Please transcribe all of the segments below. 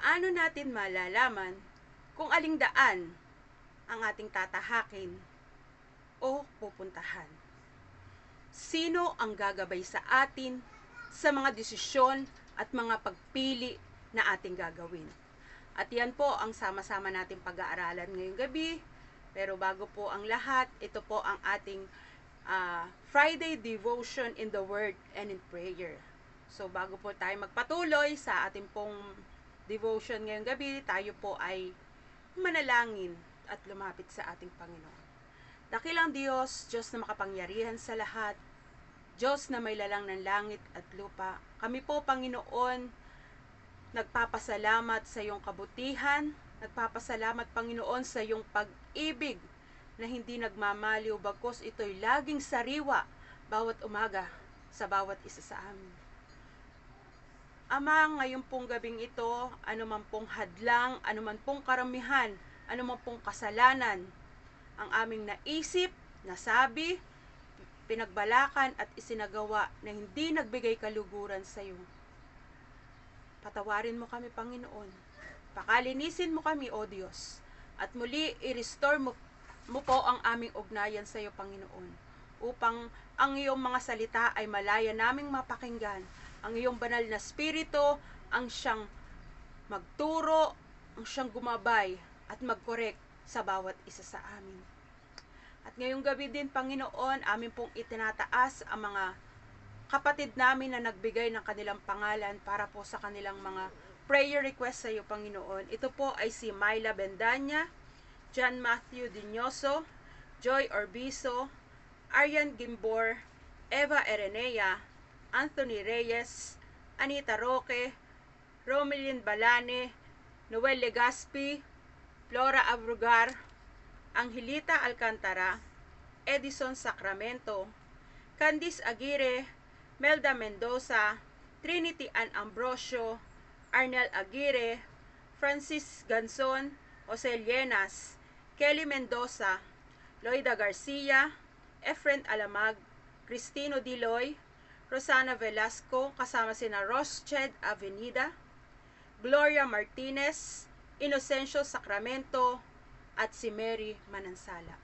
paano natin malalaman kung aling daan ang ating tatahakin o pupuntahan? Sino ang gagabay sa atin sa mga desisyon at mga pagpili na ating gagawin? At yan po ang sama-sama nating pag-aaralan ngayong gabi. Pero bago po ang lahat, ito po ang ating Friday devotion in the Word and in prayer. So bago po tayo magpatuloy sa ating pong devotion ngayong gabi, tayo po ay manalangin at lumapit sa ating Panginoon. Dakilang Diyos, Diyos na makapangyarihan sa lahat, Diyos na may lalang ng langit at lupa, kami po, Panginoon, nagpapasalamat sa iyong kabutihan, nagpapasalamat, Panginoon, sa iyong pag-ibig na hindi nagmamaliw, bagkus ito'y laging sariwa bawat umaga sa bawat isa sa amin. Ama, ngayon pong gabing ito, anuman pong hadlang, anuman pong karamihan, anuman pong kasalanan, ang aming naisip, nasabi, pinagbalakan at isinagawa na hindi nagbigay kaluguran sa iyo. Patawarin mo kami, Panginoon. Pakalinisin mo kami, O Diyos. At muli, i-restore mo po ang aming ugnayan sa iyo, Panginoon. Upang ang iyong mga salita ay malaya naming mapakinggan. Ang iyong banal na spirito ang siyang magturo, ang siyang gumabay at mag-correct sa bawat isa sa amin. At ngayong gabi din, Panginoon, amin pong itinataas ang mga kapatid namin na nagbigay ng kanilang pangalan para po sa kanilang mga prayer request sa iyo, Panginoon. Ito po ay si Myla Bendanya, John Matthew Dinyoso, Joy Orbizo, Aryan Gimbor, Eva Erenea, Anthony Reyes, Anita Roque, Romelyn Balane, Noel Legaspi, Flora Abrugar, Angelita Alcantara, Edison Sacramento, Candice Aguirre, Melda Mendoza, Trinity Ann Ambrosio, Arnel Aguirre, Francis Ganson, Jose Llenas, Kelly Mendoza, Loida Garcia, Efren Alamag, Cristino Diloy, Rosana Velasco, kasama sina Rosched Avenida, Gloria Martinez, Inocencio Sacramento, at si Mary Manansala.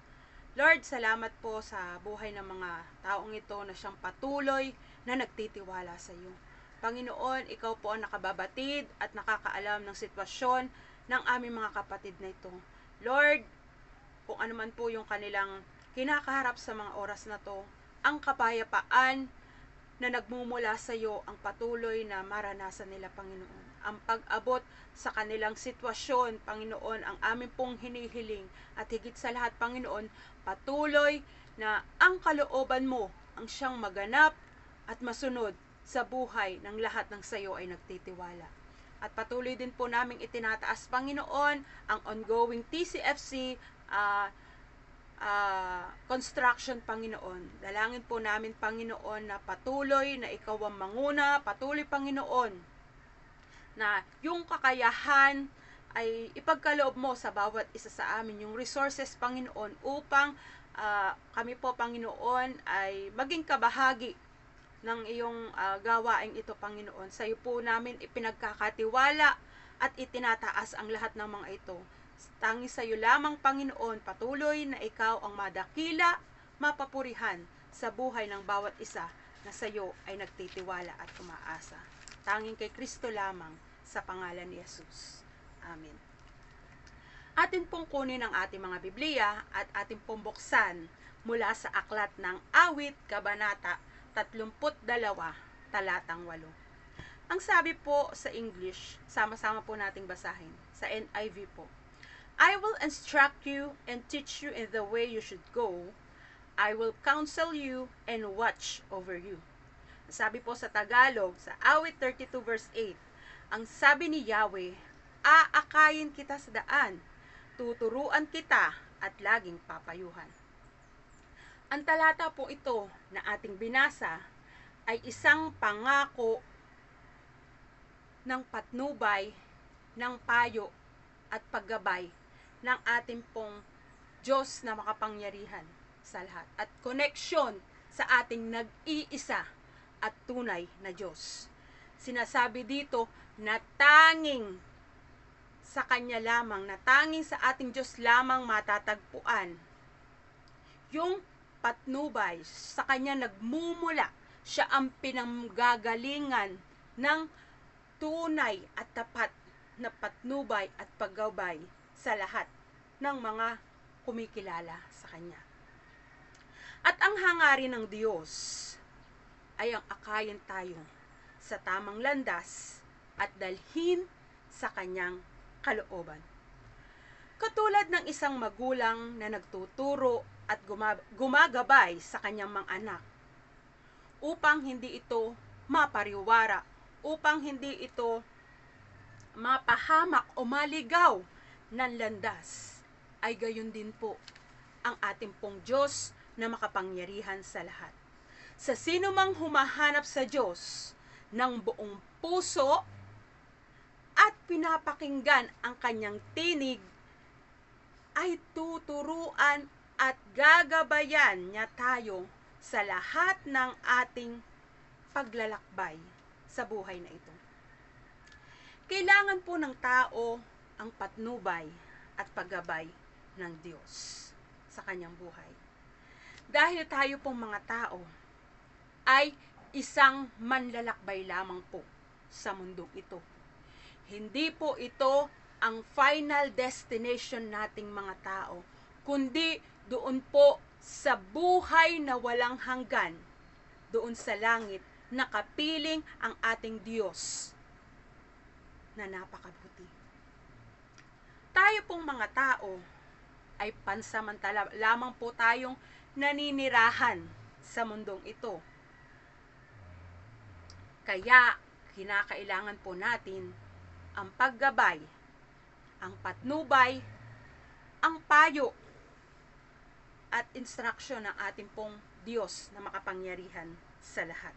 Lord, salamat po sa buhay ng mga taong ito na siyang patuloy na nagtitiwala sa iyo. Panginoon, ikaw po ang nakababatid at nakakaalam ng sitwasyon ng aming mga kapatid na ito. Lord, kung ano man po yung kanilang kinakaharap sa mga oras na to, ang kapayapaan na nagmumula sa iyo ang patuloy na maranasan nila, Panginoon. Ang pag-abot sa kanilang sitwasyon, Panginoon, ang aming pong hinihiling. At higit sa lahat, Panginoon, patuloy na ang kalooban mo ang siyang maganap at masunod sa buhay ng lahat ng sa iyo ay nagtitiwala. At patuloy din po naming itinataas, Panginoon, ang ongoing TCFC construction, Panginoon. Dalangin po namin, Panginoon, na patuloy na ikaw ang manguna, patuloy, Panginoon, na yung kakayahan ay ipagkaloob mo sa bawat isa sa amin, yung resources, Panginoon, upang kami po, Panginoon, ay maging kabahagi ng iyong gawaing ito, Panginoon. Sa iyo po namin ipinagkakatiwala at itinataas ang lahat ng mga ito. Tangi sa iyo lamang, Panginoon, patuloy na ikaw ang madakila, mapapurihan sa buhay ng bawat isa na sa iyo ay nagtitiwala at umaasa. Tanging kay Kristo lamang, sa pangalan ni Jesus. Amen. Atin pong kunin ang ating mga Biblia at ating pong buksan mula sa aklat ng Awit, Kabanata 32, talatang 8. Ang sabi po sa English, sama-sama po nating basahin, sa NIV po. I will instruct you and teach you in the way you should go. I will counsel you and watch over you. Sabi po sa Tagalog, sa Awit 32 verse 8, ang sabi ni Yahweh, aakayin kita sa daan, tuturuan kita at laging papayuhan. Ang talata po ito na ating binasa ay isang pangako ng patnubay, ng payo at paggabay ng ating pong Diyos na makapangyarihan sa lahat at koneksyon sa ating nag-iisa at tunay na Diyos. Sinasabi dito na tanging sa Kanya lamang, na tanging sa ating Diyos lamang matatagpuan yung patnubay. Sa Kanya nagmumula. Siya ang pinanggagalingan ng tunay at tapat na patnubay at paggabay sa lahat ng mga kumikilala sa Kanya. At ang hangarin ng Diyos ay ang akayin tayo sa tamang landas at dalhin sa Kanyang kalooban. Katulad ng isang magulang na nagtuturo at gumagabay sa kanyang mga anak upang hindi ito mapariwara, upang hindi ito mapahamak o maligaw ng landas, ay gayon din po ang ating pong Diyos na makapangyarihan sa lahat. Sa sino mang humahanap sa Diyos ng buong puso at pinapakinggan ang kanyang tinig, ay tuturuan at gagabayan niya tayo sa lahat ng ating paglalakbay sa buhay na ito. Kailangan po ng tao ang patnubay at paggabay ng Diyos sa kanyang buhay. Dahil tayo pong mga tao ay isang manlalakbay lamang po sa mundong ito. Hindi po ito ang final destination nating mga tao, kundi doon po sa buhay na walang hanggan, doon sa langit, nakapiling ang ating Diyos na napakabuti. Tayo pong mga tao ay pansamantala lamang po tayong naninirahan sa mundong ito. Kaya, kinakailangan po natin ang paggabay, ang patnubay, ang payo, at instruksyon ng ating pong Diyos na makapangyarihan sa lahat.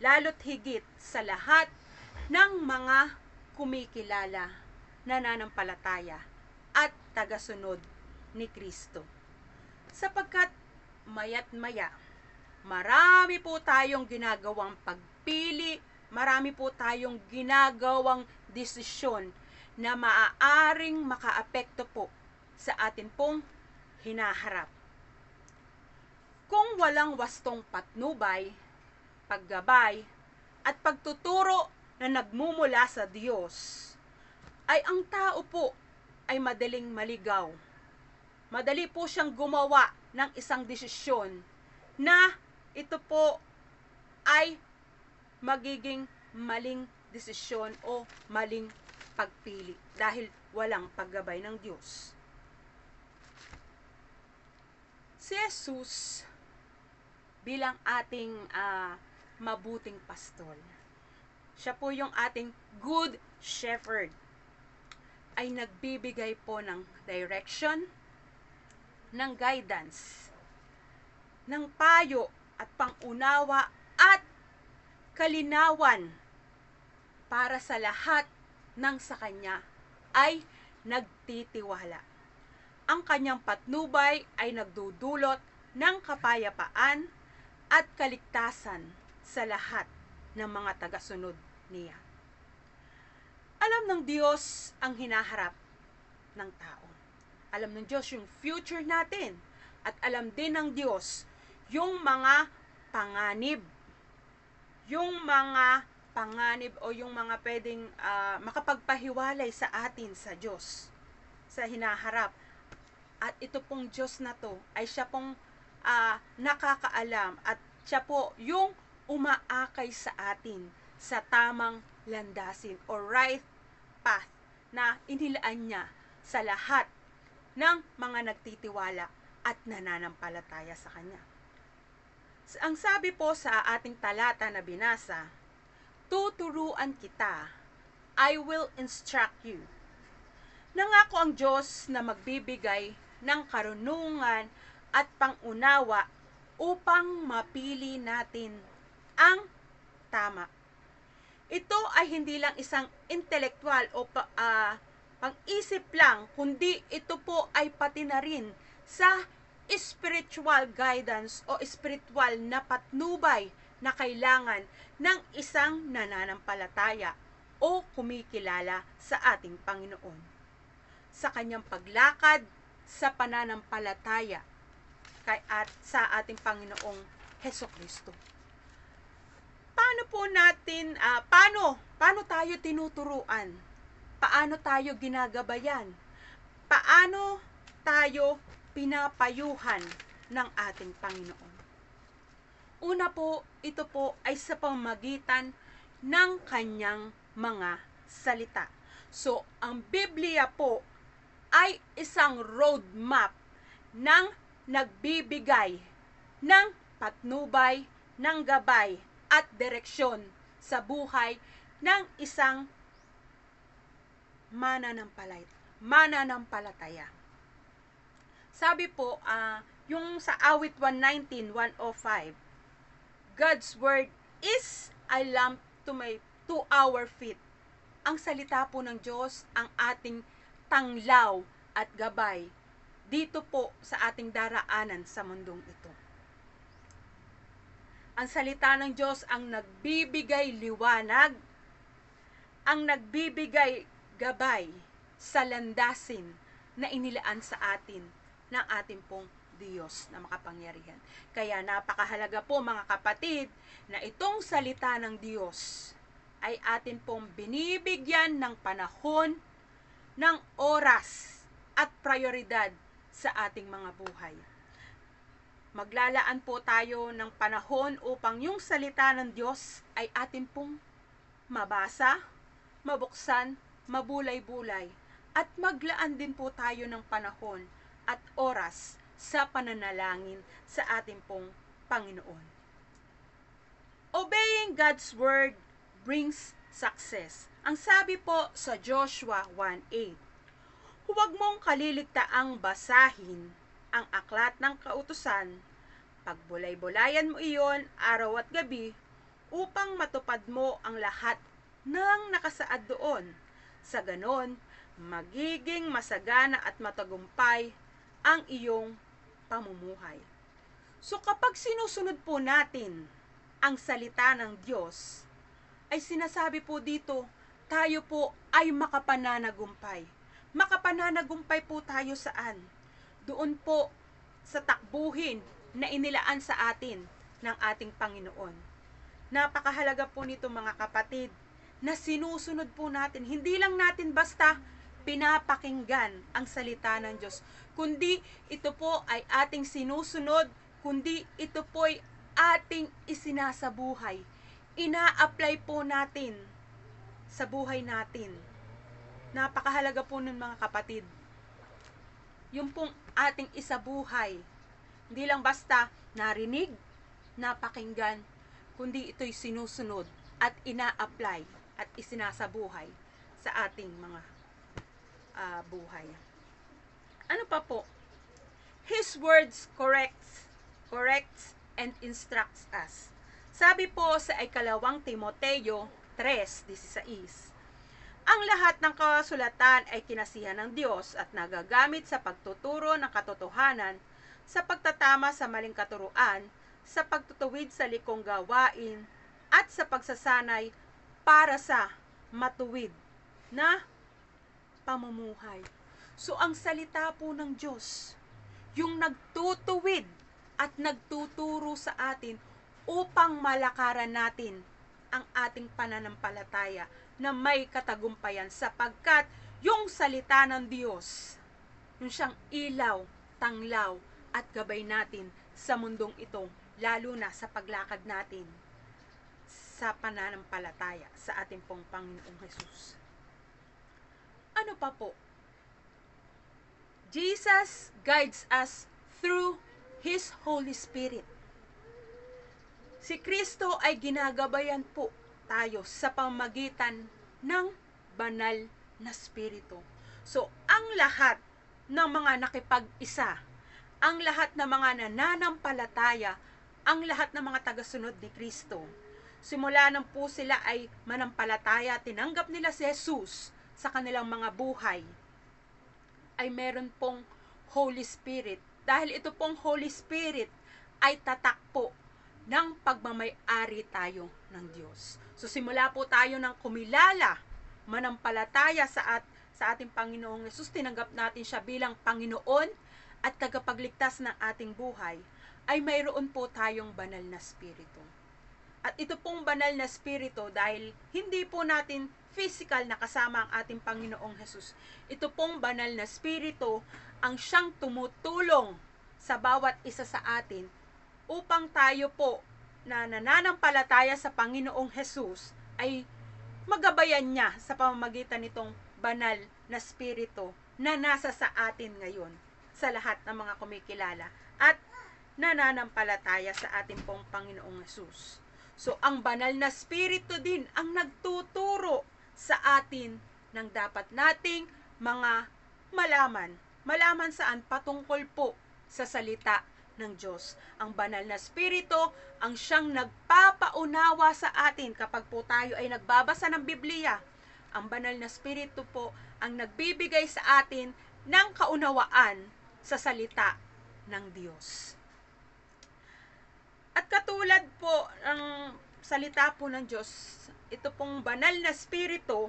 Lalo't higit sa lahat ng mga kumikilala, nananampalataya, at tagasunod ni Kristo. Sapagkat maya't maya, marami po tayong ginagawang pagpili, marami po tayong ginagawang desisyon na maaaring makaapekto po sa atin pong hinaharap. Kung walang wastong patnubay, paggabay, at pagtuturo na nagmumula sa Diyos, ay ang tao po ay madaling maligaw. Madali po siyang gumawa ng isang desisyon na ito po ay magiging maling desisyon o maling pagpili dahil walang paggabay ng Diyos. Si Jesus bilang ating mabuting pastol, siya po yung ating good shepherd, ay nagbibigay po ng direction, ng guidance, ng payo at pangunawa at kalinawan para sa lahat ng sa Kanya ay nagtitiwala. Ang Kanyang patnubay ay nagdudulot ng kapayapaan at kaligtasan sa lahat ng mga tagasunod niya. Alam ng Diyos ang hinaharap ng tao. Alam ng Diyos yung future natin. At alam din ng Diyos yung mga panganib. Yung mga panganib o yung mga pwedeng makapagpahiwalay sa atin sa Diyos, sa hinaharap. At ito pong Diyos na to ay siya pong nakakaalam at siya po yung umaakay sa atin sa tamang landasin o right path na inilaan niya sa lahat ng mga nagtitiwala at nananampalataya sa Kanya. Ang sabi po sa ating talata na binasa, tuturuan kita, I will instruct you. Nangako ang Diyos na magbibigay ng karunungan at pangunawa upang mapili natin ang tama. Ito ay hindi lang isang intelektual o pang-isip lang, kundi ito po ay pati na rin sa spiritual guidance o spiritual na patnubay na kailangan ng isang nananampalataya o kumikilala sa ating Panginoon. sa kanyang paglakad sa pananampalataya at sa ating Panginoong Hesukristo. Paano tayo tinuturuan? Paano tayo ginagabayan? Paano tayo pinapayuhan ng ating Panginoon? Una po, ito po ay sa pamamagitan ng kanyang mga salita. So, ang Biblia po ay isang roadmap ng nagbibigay ng patnubay, ng gabay at direksyon sa buhay ng isang mananampalataya. Sabi po, yung sa awit 119, 105, God's word is a lamp to our feet. Ang salita po ng Diyos ang ating tanglaw at gabay dito po sa ating daraanan sa mundong ito. Ang salita ng Diyos ang nagbibigay liwanag, ang nagbibigay gabay sa landasin na inilaan sa atin ng ating pong Diyos na makapangyarihan. Kaya napakahalaga po mga kapatid na itong salita ng Diyos ay atin pong binibigyan ng panahon, ng oras at prioridad sa ating mga buhay. Maglalaan po tayo ng panahon upang yung salita ng Diyos ay atin pong mabasa, mabuksan, mabulay-bulay, at maglaan din po tayo ng panahon at oras sa pananalangin sa ating pong Panginoon. Obeying God's word brings success. Ang sabi po sa Joshua 1:8, huwag mong kaliligtaang basahin ang aklat ng kautusan, pagbulay-bulayan mo iyon araw at gabi upang matupad mo ang lahat ng nakasaad doon. Sa ganon, magiging masagana at matagumpay ang iyong pamumuhay. So kapag sinusunod po natin ang salita ng Diyos, ay sinasabi po dito, tayo po ay makapananagumpay. Makapananagumpay po tayo saan? Doon po sa takbuhin na inilaan sa atin ng ating Panginoon. Napakahalaga po nito mga kapatid, na sinusunod po natin. Hindi lang natin basta pinapakinggan ang salita ng Diyos, kundi ito po ay ating sinusunod, kundi ito po ay ating isinasabuhay. Ina-apply po natin sa buhay natin. Napakahalaga po nun mga kapatid. Yung pong ating isabuhay, hindi lang basta narinig, napakinggan, kundi ito'y sinusunod at ina-apply at isinasabuhay sa ating mga buhay. Ano pa po? His words corrects and instructs us. Sabi po sa ikalawang Timoteo 3:16, ang lahat ng kasulatan ay kinasihan ng Diyos at nagagamit sa pagtuturo ng katotohanan, sa pagtatama sa maling katuruan, sa pagtutuwid sa likong gawain, at sa pagsasanay para sa matuwid na pamumuhay. So ang salita po ng Diyos, yung nagtutuwid at nagtuturo sa atin upang malakaran natin ang ating pananampalataya na may katagumpayan, sapagkat yung salita ng Diyos, yung siyang ilaw, tanglaw at gabay natin sa mundong ito, lalo na sa paglakad natin sa pananampalataya sa ating pong Panginoong Hesus. Ano pa po? Jesus guides us through His Holy Spirit. Si Kristo ay ginagabayan po tayo sa pamamagitan ng banal na Espiritu. So, ang lahat ng mga nakipag-isa, ang lahat ng mga nananampalataya, ang lahat ng mga tagasunod ni Kristo, simula nang po sila ay manampalataya, tinanggap nila si Jesus sa kanilang mga buhay, ay meron pong Holy Spirit. Dahil ito pong Holy Spirit ay tatak po ng pagmamay-ari tayo ng Diyos. So simula po tayo ng kumilala, manampalataya sa ating Panginoong Hesus, tinanggap natin siya bilang Panginoon at tagapagligtas ng ating buhay, ay mayroon po tayong banal na spirito. At ito pong banal na spirito, dahil hindi po natin physical na kasama ang ating Panginoong Hesus, ito pong banal na spirito ang siyang tumutulong sa bawat isa sa atin upang tayo po na nananampalataya sa Panginoong Hesus ay magabayan niya sa pamamagitan nitong banal na spirito na nasa sa atin ngayon sa lahat ng mga kumikilala at nananampalataya sa ating pong Panginoong Hesus. So, ang banal na spirito din ang nagtuturo sa atin ng dapat nating mga malaman. Malaman saan? Patungkol po sa salita ng Diyos. Ang banal na spirito ang siyang nagpapaunawa sa atin kapag po tayo ay nagbabasa ng Biblia. Ang banal na spirito po ang nagbibigay sa atin ng kaunawaan sa salita ng Diyos. At katulad po ng salita po ng Diyos, ito pong banal na spirito,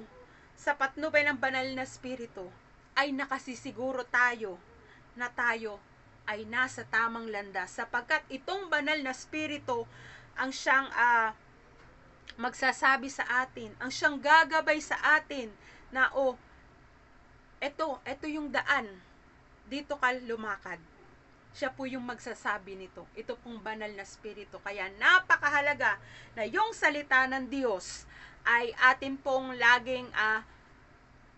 sa patnubay ng banal na spirito, ay nakasisiguro tayo na tayo ay nasa tamang landas, sapagkat itong banal na spirito ang siyang magsasabi sa atin, ang siyang gagabay sa atin na ito yung daan, dito ka lumakad. Siya po yung magsasabi nito. Ito pong banal na spirito. Kaya napakahalaga na yung salita ng Diyos ay atin pong laging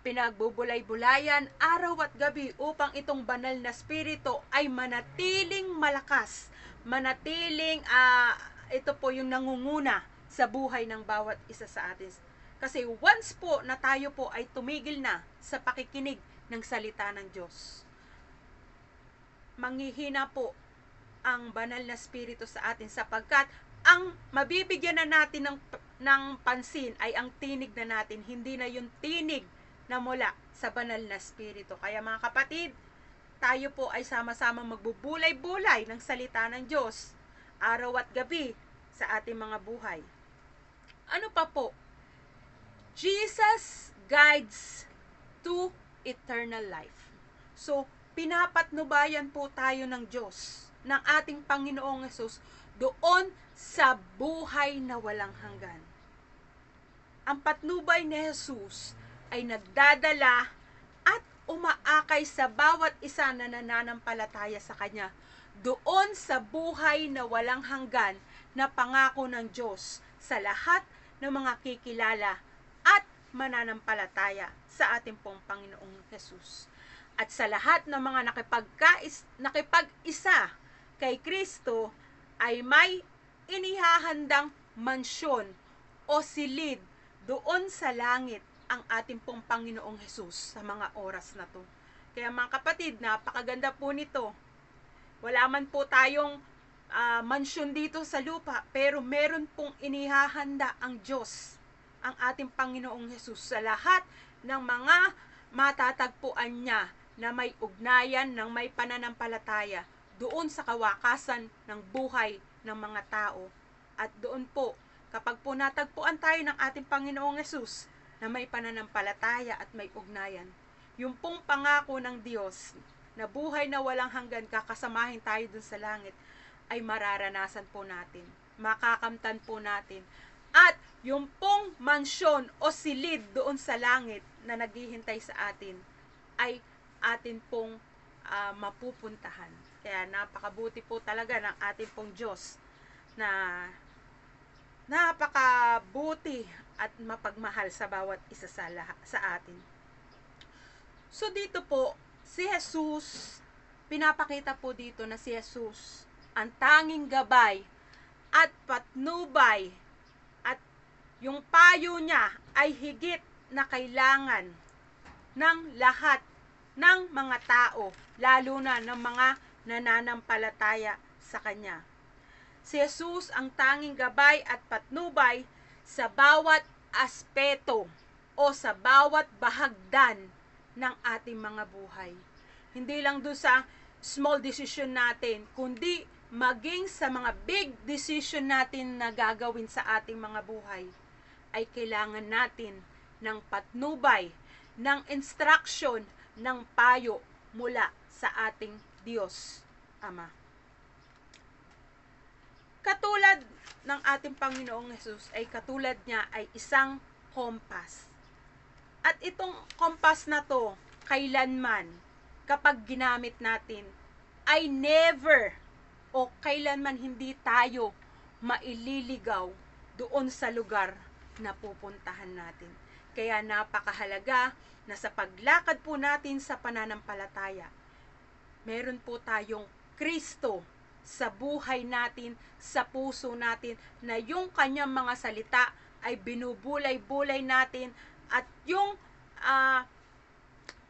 pinagbubulay-bulayan araw at gabi upang itong banal na spirito ay manatiling malakas. Manatiling, ito po yung nangunguna sa buhay ng bawat isa sa atin. Kasi once po na tayo po ay tumigil na sa pakikinig ng salita ng Diyos, manghihina po ang banal na spirito sa atin, sapagkat ang mabibigyan na natin ng pansin ay ang tinig na natin, hindi na yung tinig na mula sa banal na spirito. Kaya mga kapatid, tayo po ay sama-sama magbubulay-bulay ng salita ng Diyos araw at gabi sa ating mga buhay. Ano pa po? Jesus guides to eternal life. So, pinapatnubayan po tayo ng Diyos, ng ating Panginoong Hesus, doon sa buhay na walang hanggan. Ang patnubay ni Jesus ay nagdadala at umaakay sa bawat isa na nananampalataya sa Kanya, doon sa buhay na walang hanggan na pangako ng Diyos sa lahat ng mga kikilala at mananampalataya sa ating pong Panginoong Hesus. At sa lahat ng mga nakipag-isa kay Kristo ay may inihahandang mansyon o silid doon sa langit ang ating pong Panginoong Hesus sa mga oras na to. Kaya mga kapatid, napakaganda po nito. Wala man po tayong mansyon dito sa lupa, pero meron pong inihahanda ang Diyos, ang ating Panginoong Hesus, sa lahat ng mga matatagpuan niya na may ugnayan ng may pananampalataya doon sa kawakasan ng buhay ng mga tao. At doon po, kapag po natagpuan tayo ng ating Panginoong Hesus na may pananampalataya at may ugnayan, yung pong pangako ng Diyos na buhay na walang hanggan, kakasamahin tayo doon sa langit, ay mararanasan po natin, makakamtan po natin. At yung pong mansyon o silid doon sa langit na naghihintay sa atin ay atin pong mapupuntahan. Kaya napakabuti po talaga ng ating pong Diyos, na napakabuti at mapagmahal sa bawat isa sa atin. So dito po, si Jesus, pinapakita po dito na si Jesus ang tanging gabay at patnubay, at yung payo niya ay higit na kailangan ng lahat ng mga tao, lalo na ng mga nananampalataya sa Kanya. Si Jesus ang tanging gabay at patnubay sa bawat aspeto o sa bawat bahagdan ng ating mga buhay. Hindi lang doon sa small decision natin, kundi maging sa mga big decision natin na gagawin sa ating mga buhay, ay kailangan natin ng patnubay ng instruction, ng payo mula sa ating Diyos Ama. Katulad ng ating Panginoong Hesus ay katulad niya ay isang kompas. At itong kompas na to, kailanman, kapag ginamit natin, ay never o kailanman hindi tayo maililigaw doon sa lugar na pupuntahan natin. Kaya napakahalaga na sa paglakad po natin sa pananampalataya, meron po tayong Kristo sa buhay natin, sa puso natin, na yung kanyang mga salita ay binubulay-bulay natin at yung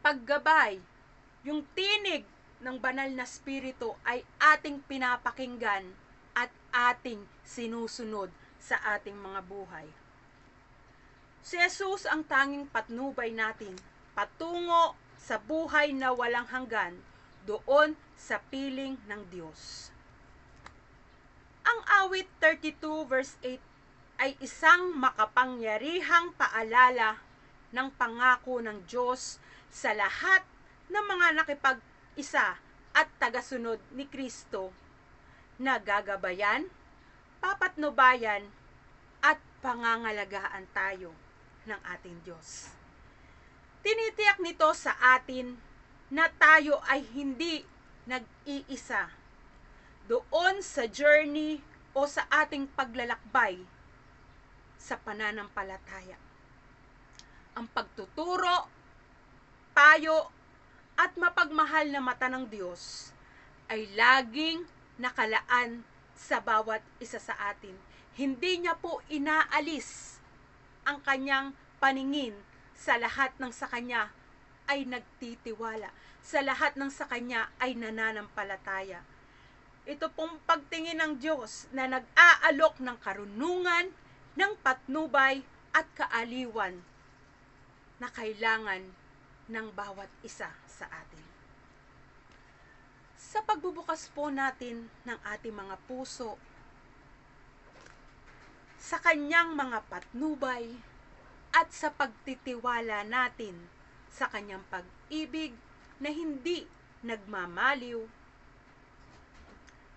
paggabay, yung tinig ng banal na spirito ay ating pinapakinggan at ating sinusunod sa ating mga buhay. Si Jesus ang tanging patnubay natin patungo sa buhay na walang hanggan doon sa piling ng Diyos. Ang awit 32 verse 8 ay isang makapangyarihang paalala ng pangako ng Diyos sa lahat ng mga nakipag-isa at tagasunod ni Kristo na gagabayan, papatnubayan at pangangalagaan tayo ng ating Diyos. Tinitiyak nito sa atin na tayo ay hindi nag-iisa doon sa journey o sa ating paglalakbay sa pananampalataya. Ang pagtuturo, payo, at mapagmahal na mata ng Diyos ay laging nakalaan sa bawat isa sa atin. Hindi niya po inaalis ang kanyang paningin sa lahat ng sa kanya ay nagtitiwala, sa lahat ng sa kanya ay nananampalataya. Ito pong pagtingin ng Diyos na nag-aalok ng karunungan, ng patnubay at kaaliwan na kailangan ng bawat isa sa atin. Sa pagbubukas po natin ng ating mga puso sa kanyang mga patnubay at sa pagtitiwala natin sa kanyang pag-ibig na hindi nagmamaliw,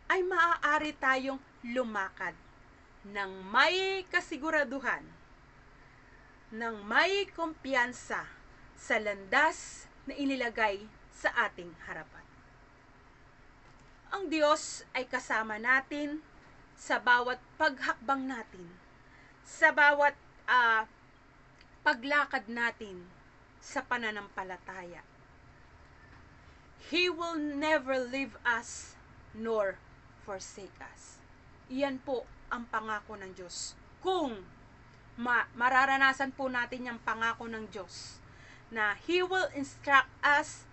ay maaari tayong lumakad ng may kasiguraduhan, ng may kumpiyansa sa landas na inilagay sa ating harapan. Ang Diyos ay kasama natin sa bawat paghakbang natin, sa bawat paglakad natin sa pananampalataya. He will never leave us nor forsake us. Iyan po ang pangako ng Diyos. Kung mararanasan po natin yung pangako ng Diyos, na He will instruct us,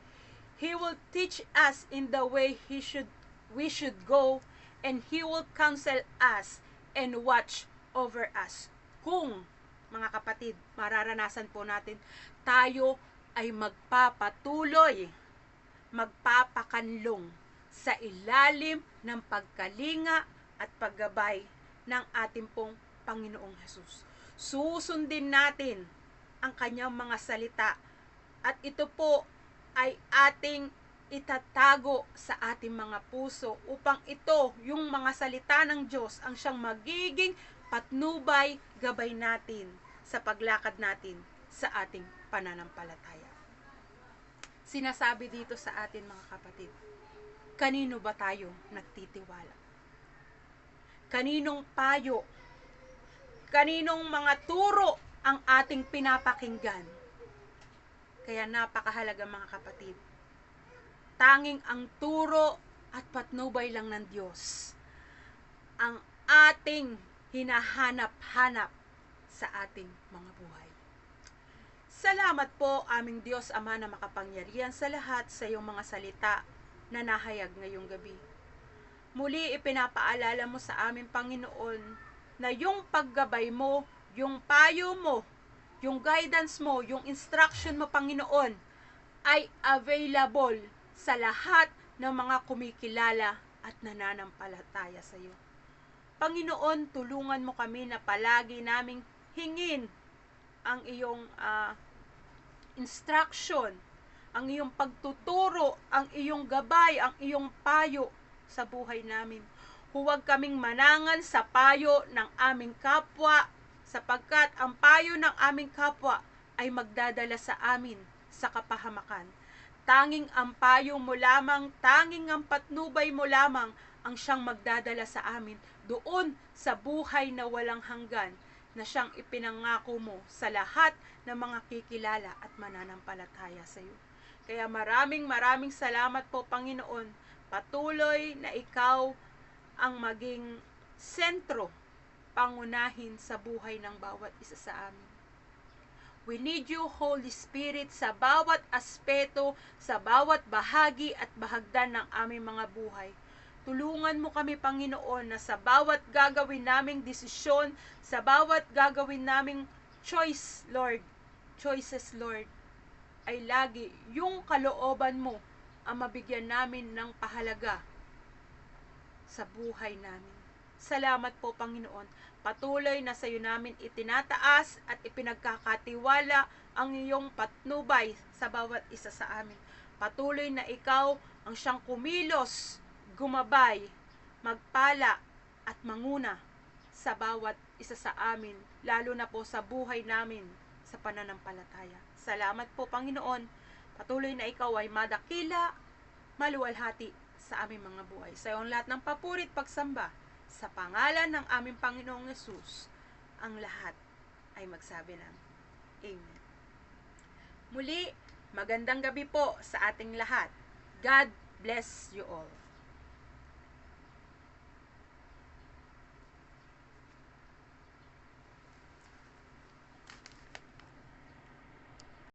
He will teach us in the way we should go, and He will counsel us and watch over us. Kung, mga kapatid, mararanasan po natin, tayo ay magpapatuloy, magpapakanlong sa ilalim ng pagkalinga at paggabay ng ating pong Panginoong Hesus. Susundin natin ang kanyang mga salita at ito po ay ating itatago sa ating mga puso upang ito, yung mga salita ng Diyos, ang siyang magiging patnubay, gabay natin sa paglakad natin sa ating pananampalataya. Sinasabi dito sa atin, mga kapatid, kanino ba tayo nagtitiwala? Kaninong payo? Kaninong mga turo ang ating pinapakinggan? Kaya napakahalaga, mga kapatid, tanging ang turo at patnubay lang ng Diyos ang ating hinahanap-hanap sa ating mga buhay. Salamat po, aming Diyos Ama na makapangyarihan sa lahat, sa iyong mga salita na nahayag ngayong gabi. Muli ipinapaalala mo sa aming Panginoon na yung paggabay mo, yung payo mo, yung guidance mo, yung instruction mo, Panginoon, ay available sa lahat ng mga kumikilala at nananampalataya sa iyo. Panginoon, tulungan mo kami na palagi naming hingin ang iyong instruction, ang iyong pagtuturo, ang iyong gabay, ang iyong payo sa buhay namin. Huwag kaming manangan sa payo ng aming kapwa, sapagkat ang payo ng aming kapwa ay magdadala sa amin sa kapahamakan. Tanging ang payo mo lamang, tanging ang patnubay mo lamang ang siyang magdadala sa amin doon sa buhay na walang hanggan na siyang ipinangako mo sa lahat ng mga kikilala at mananampalataya sa iyo. Kaya maraming salamat po, Panginoon. Patuloy na ikaw ang maging sentro, pangunahin sa buhay ng bawat isa sa amin. We need you, Holy Spirit, sa bawat aspeto, sa bawat bahagi at bahagdan ng aming mga buhay. Tulungan mo kami, Panginoon, na sa bawat gagawin naming desisyon, sa bawat gagawin naming choices, Lord, ay lagi yung kalooban mo ang mabigyan namin ng pahalaga sa buhay namin. Salamat po, Panginoon. Patuloy na sa iyo namin itinataas at ipinagkakatiwala ang iyong patnubay sa bawat isa sa amin. Patuloy na ikaw ang siyang kumilos, gumabay, magpala at manguna sa bawat isa sa amin, lalo na po sa buhay namin sa pananampalataya. Salamat po, Panginoon. Patuloy na ikaw ay madakila, maluwalhati sa aming mga buhay. Sa iyo ang lahat ng papuri at pagsamba. Sa pangalan ng aming Panginoong Yesus, ang lahat ay magsabi ng Amen. Muli, magandang gabi po sa ating lahat. God bless you all.